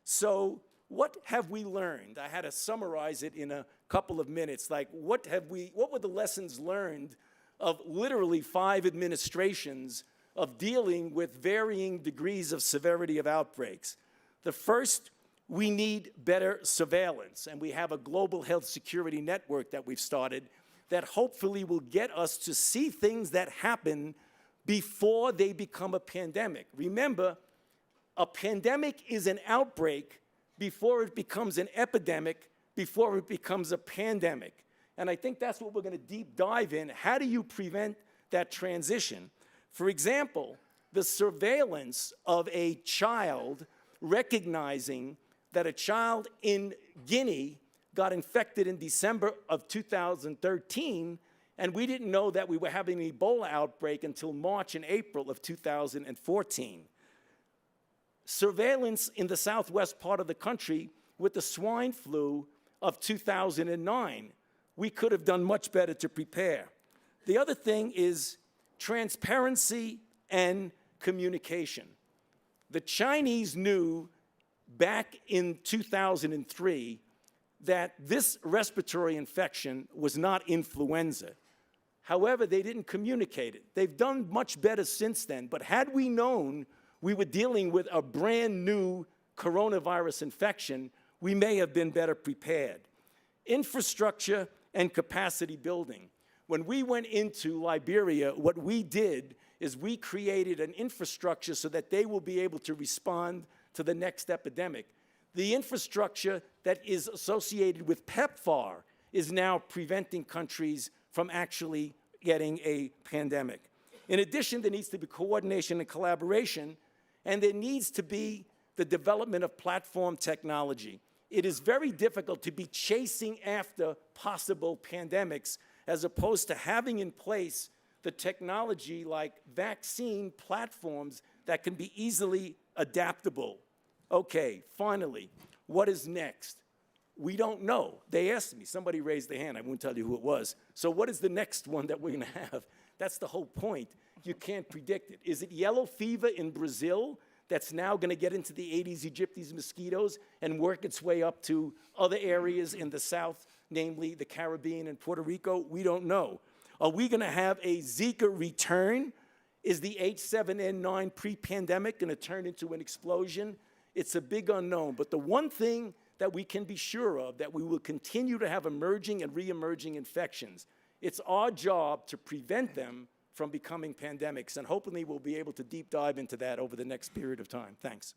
So what have we learned? I had to summarize it in a couple of minutes. Like, what were the lessons learned of literally 5 administrations of dealing with varying degrees of severity of outbreaks? The first, we need better surveillance, and we have a global health security network that we've started that hopefully will get us to see things that happen before they become a pandemic. Remember, a pandemic is an outbreak before it becomes an epidemic, before it becomes a pandemic. And I think that's what we're going to deep dive in. How do you prevent that transition? For example, the surveillance of a child recognizing that a child in Guinea got infected in December of 2013, and we didn't know that we were having an Ebola outbreak until March and April of 2014. Surveillance in the southwest part of the country with the swine flu of 2009. We could have done much better to prepare. The other thing is transparency and communication. The Chinese knew back in 2003 that this respiratory infection was not influenza. However, they didn't communicate it. They've done much better since then, but had we known we were dealing with a brand new coronavirus infection, we may have been better prepared. Infrastructure and capacity building. When we went into Liberia, what we did is we created an infrastructure so that they will be able to respond to the next epidemic. The infrastructure that is associated with PEPFAR is now preventing countries from actually getting a pandemic. In addition, there needs to be coordination and collaboration, and there needs to be the development of platform technology. It is very difficult to be chasing after possible pandemics as opposed to having in place the technology like vaccine platforms that can be easily adaptable. Okay, finally, what is next? We don't know. They asked me. Somebody raised their hand. I won't tell you who it was. So what is the next one that we're going to have? That's the whole point. You can't predict it. Is it yellow fever in Brazil that's now going to get into the Aedes aegypti mosquitoes and work its way up to other areas in the south, namely the Caribbean and Puerto Rico? We don't know. Are we going to have a Zika return? Is the H7N9 pre-pandemic going to turn into an explosion? It's a big unknown. But the one thing that we can be sure of, that we will continue to have emerging and re-emerging infections. It's our job to prevent them from becoming pandemics, and hopefully we'll be able to deep dive into that over the next period of time. Thanks.